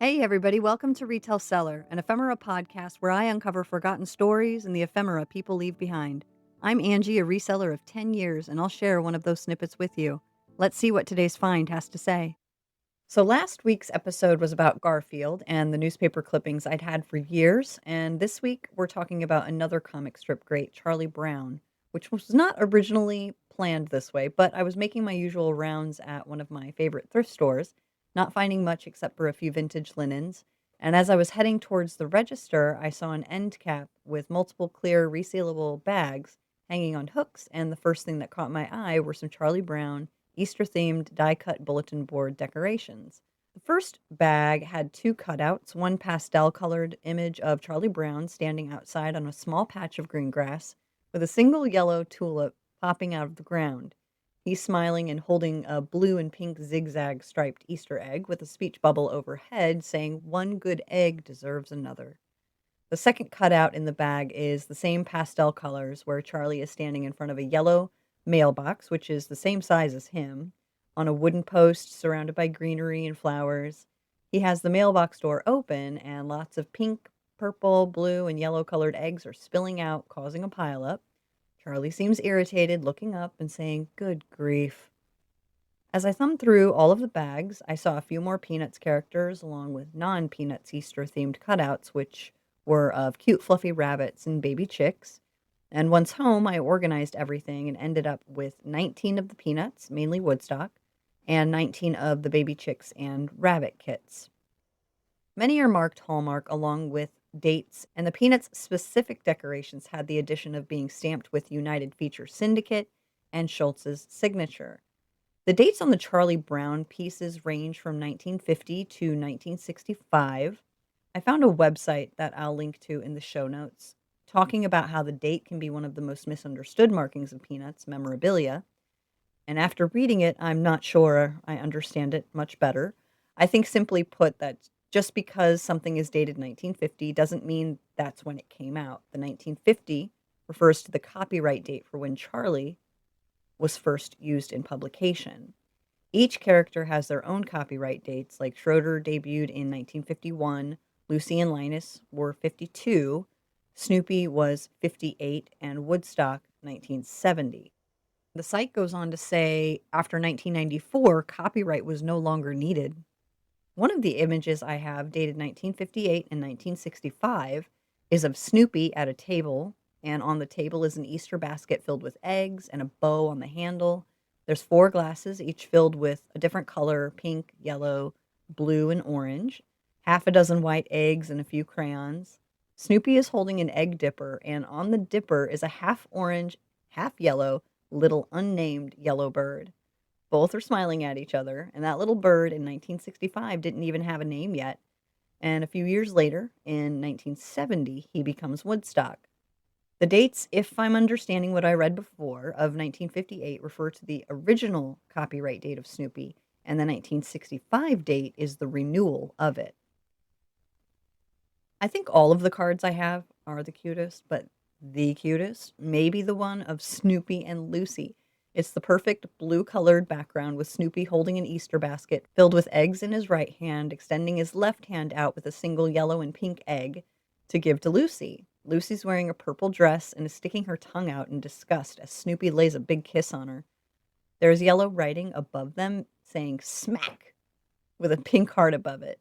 Hey, everybody, welcome to Retell Cellar, an ephemera podcast where I uncover forgotten stories and the ephemera people leave behind. I'm Angie, a reseller of 10 years, and I'll share one of those snippets with you. Let's see what today's find has to say. So, last week's episode was about Garfield and the newspaper clippings I'd had for years, and this week we're talking about another comic strip great, Charlie Brown, which was not originally planned this way, but I was making my usual rounds at one of my favorite thrift stores, not finding much except for a few vintage linens. And as I was heading towards the register, I saw an end cap with multiple clear resealable bags hanging on hooks, and the first thing that caught my eye were some Charlie Brown Easter themed die cut bulletin board decorations. The first bag had two cutouts, one pastel colored image of Charlie Brown standing outside on a small patch of green grass with a single yellow tulip popping out of the ground. He's smiling and holding a blue and pink zigzag striped Easter egg with a speech bubble overhead saying, "One good egg deserves another." The second cutout in the bag is the same pastel colors where Charlie is standing in front of a yellow mailbox, which is the same size as him, on a wooden post surrounded by greenery and flowers. He has the mailbox door open, and lots of pink, purple, blue, and yellow colored eggs are spilling out, causing a pileup. Charlie seems irritated, looking up and saying, "Good grief." As I thumbed through all of the bags, I saw a few more Peanuts characters along with non Peanuts Easter themed cutouts, which were of cute, fluffy rabbits and baby chicks. And once home, I organized everything and ended up with 19 of the Peanuts, mainly Woodstock, and 19 of the baby chicks and rabbit kits. Many are marked Hallmark along with dates, and the Peanuts specific decorations had the addition of being stamped with United Feature Syndicate and Schultz's signature. The dates on the Charlie Brown pieces range from 1950 to 1965. I found a website that I'll link to in the show notes talking about how the date can be one of the most misunderstood markings of Peanuts memorabilia. And after reading it, I'm not sure I understand it much better. I think simply put that just because something is dated 1950 doesn't mean that's when it came out. The 1950 refers to the copyright date for when Charlie was first used in publication. Each character has their own copyright dates, like Schroeder debuted in 1951, Lucy and Linus were 52, Snoopy was 58, and Woodstock 1970. The site goes on to say after 1994, copyright was no longer needed. One of the images I have, dated 1958 and 1965, is of Snoopy at a table, and on the table is an Easter basket filled with eggs and a bow on the handle. There's four glasses, each filled with a different color: pink, yellow, blue, and orange, half a dozen white eggs, and a few crayons. Snoopy is holding an egg dipper, and on the dipper is a half orange, half yellow, little unnamed yellow bird. Both are smiling at each other, and that little bird in 1965 didn't even have a name yet. And a few years later, in 1970, he becomes Woodstock. The dates, if I'm understanding what I read before, of 1958 refer to the original copyright date of Snoopy, and the 1965 date is the renewal of it. I think all of the cards I have are the cutest, but the cutest may be the one of Snoopy and Lucy. It's the perfect blue colored background with Snoopy holding an Easter basket filled with eggs in his right hand, extending his left hand out with a single yellow and pink egg to give to Lucy. Lucy's wearing a purple dress and is sticking her tongue out in disgust as Snoopy lays a big kiss on her. There's yellow writing above them saying smack with a pink heart above it.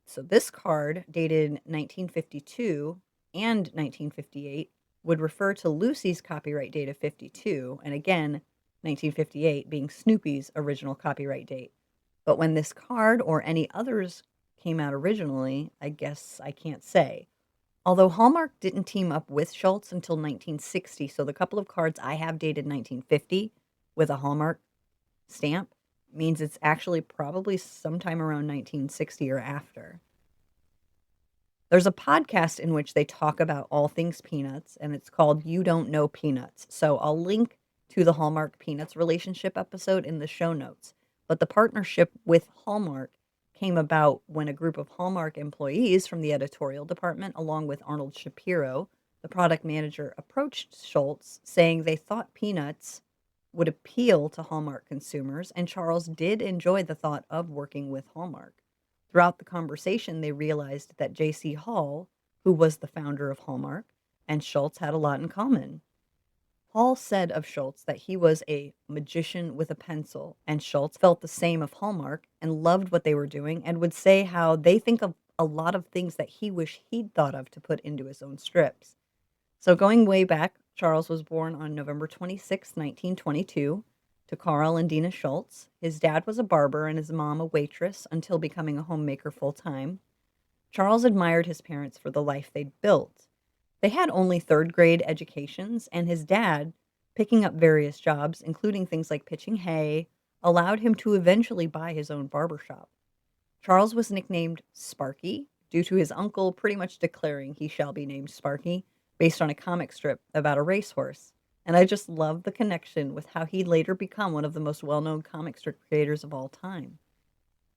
So this card, dated 1952 and 1958, would refer to Lucy's copyright date of 52, and again, 1958 being Snoopy's original copyright date. But when this card or any others came out originally, I guess I can't say. Although Hallmark didn't team up with Schultz until 1960, so the couple of cards I have dated 1950 with a Hallmark stamp means it's actually probably sometime around 1960 or after. There's a podcast in which they talk about all things peanuts, and it's called You Don't Know Peanuts. So I'll link to the Hallmark Peanuts relationship episode in the show notes. But the partnership with Hallmark came about when a group of Hallmark employees from the editorial department, along with Arnold Shapiro, the product manager, approached Schultz saying they thought peanuts would appeal to Hallmark consumers, and Charles did enjoy the thought of working with Hallmark. Throughout the conversation, they realized that J.C. Hall, who was the founder of Hallmark, and Schultz had a lot in common. Hall said of Schultz that he was a magician with a pencil, and Schultz felt the same of Hallmark and loved what they were doing and would say how they think of a lot of things that he wished he'd thought of to put into his own strips. So going way back, Charles was born on November 26, 1922, to Carl and Dina Schultz. His dad was a barber and his mom a waitress until becoming a homemaker full time. Charles admired his parents for the life they'd built. They had only third grade educations, and his dad, picking up various jobs, including things like pitching hay, allowed him to eventually buy his own barber shop. Charles was nicknamed Sparky due to his uncle pretty much declaring he shall be named Sparky based on a comic strip about a racehorse. And I just love the connection with how he'd later become one of the most well known comic strip creators of all time.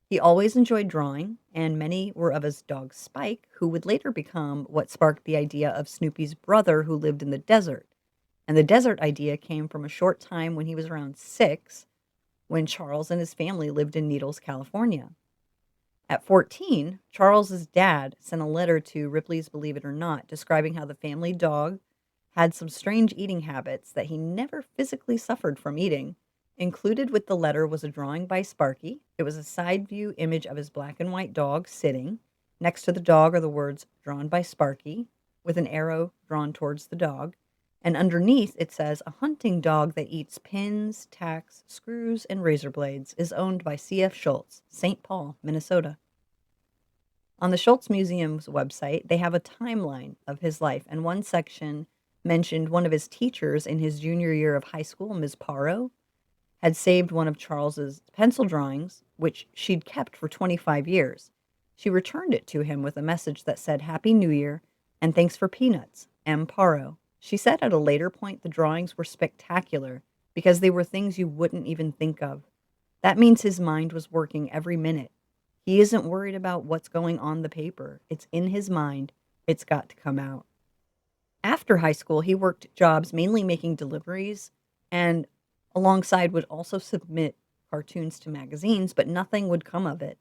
He always enjoyed drawing, and many were of his dog Spike, who would later become what sparked the idea of Snoopy's brother who lived in the desert. And the desert idea came from a short time when he was around 6, when Charles and his family lived in Needles, California. At 14, Charles's dad sent a letter to Ripley's Believe It or Not describing how the family dog had some strange eating habits that he never physically suffered from eating. Included with the letter was a drawing by Sparky. It was a side view image of his black and white dog sitting. Next to the dog are the words "drawn by Sparky," with an arrow drawn towards the dog. And underneath it says, "A hunting dog that eats pins, tacks, screws, and razor blades is owned by C.F. Schultz, St. Paul, Minnesota." On the Schultz Museum's website, they have a timeline of his life, and one section mentioned one of his teachers in his junior year of high school, Ms. Parrow, had saved one of Charles's pencil drawings, which she'd kept for 25 years. She returned it to him with a message that said, "Happy New Year, and thanks for peanuts, M. Parrow." She said at a later point the drawings were spectacular because they were things you wouldn't even think of. That means his mind was working every minute. He isn't worried about what's going on the paper. It's in his mind. It's got to come out. After high school, he worked jobs mainly making deliveries and alongside would also submit cartoons to magazines, but nothing would come of it.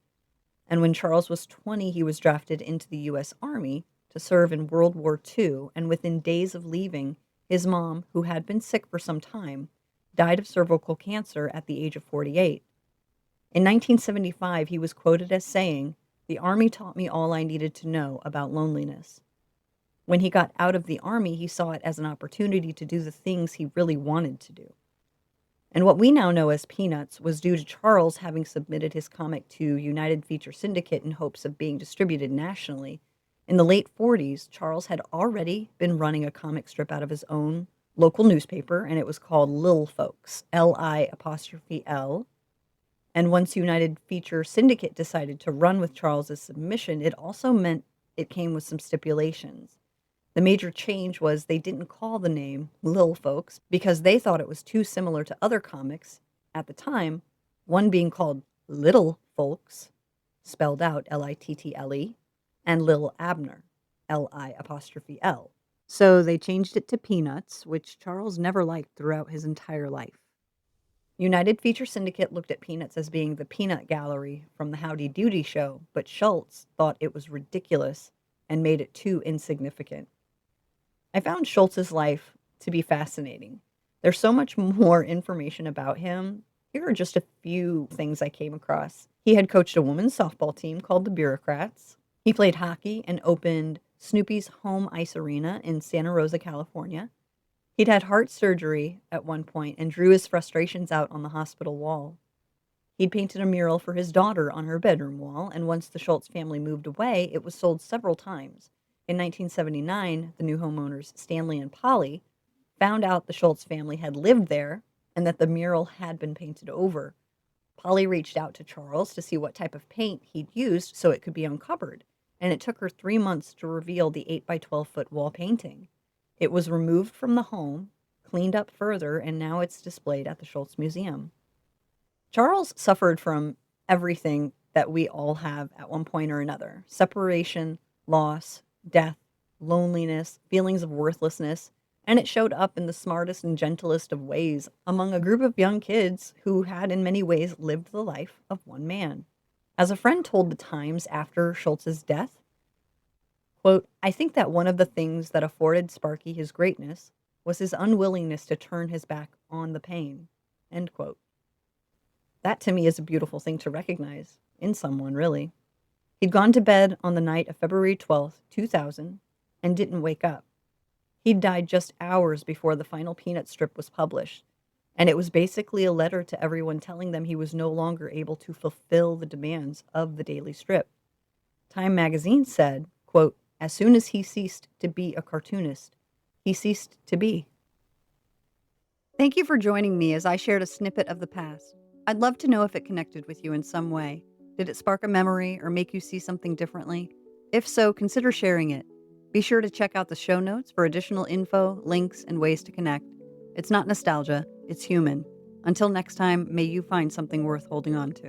And when Charles was 20, he was drafted into the U.S. Army to serve in World War II, and within days of leaving, his mom, who had been sick for some time, died of cervical cancer at the age of 48. In 1975, he was quoted as saying, "The Army taught me all I needed to know about loneliness." When he got out of the Army, he saw it as an opportunity to do the things he really wanted to do. And what we now know as Peanuts was due to Charles having submitted his comic to United Feature Syndicate in hopes of being distributed nationally. In the late 40s, Charles had already been running a comic strip out of his own local newspaper, and it was called Lil Folks, L-I''L. And once United Feature Syndicate decided to run with Charles's submission, it also meant it came with some stipulations. The major change was they didn't call the name Lil Folks because they thought it was too similar to other comics at the time, one being called Little Folks, spelled out Little, and Lil Abner, L''L. So they changed it to Peanuts, which Charles never liked throughout his entire life. United Feature Syndicate looked at Peanuts as being the peanut gallery from the Howdy Doody show, but Schultz thought it was ridiculous and made it too insignificant. I found Schultz's life to be fascinating. There's so much more information about him. Here are just a few things I came across. He had coached a women's softball team called the Bureaucrats. He played hockey and opened Snoopy's home ice arena in Santa Rosa, California. He'd had heart surgery at one point and drew his frustrations out on the hospital wall. He'd painted a mural for his daughter on her bedroom wall, and once the Schultz family moved away, it was sold several times. In 1979, the new homeowners, Stanley and Polly, found out the Schultz family had lived there and that the mural had been painted over. Polly reached out to Charles to see what type of paint he'd used so it could be uncovered, and it took her 3 months to reveal the 8 by 12-foot wall painting. It was removed from the home, cleaned up further, and now it's displayed at the Schultz Museum. Charles suffered from everything that we all have at one point or another: separation, loss, death, loneliness, feelings of worthlessness, and it showed up in the smartest and gentlest of ways among a group of young kids who had in many ways lived the life of one man. As a friend told the Times after Schultz's death, quote, I think that one of the things that afforded Sparky his greatness was his unwillingness to turn his back on the pain, end quote. That to me is a beautiful thing to recognize in someone, really. He'd gone to bed on the night of February 12th, 2000, and didn't wake up. He'd died just hours before the final Peanut strip was published, and it was basically a letter to everyone telling them he was no longer able to fulfill the demands of the daily strip. Time magazine said, quote, as soon as he ceased to be a cartoonist, he ceased to be. Thank you for joining me as I shared a snippet of the past. I'd love to know if it connected with you in some way. Did it spark a memory or make you see something differently? If so, consider sharing it. Be sure to check out the show notes for additional info, links, and ways to connect. It's not nostalgia, it's human. Until next time, may you find something worth holding on to.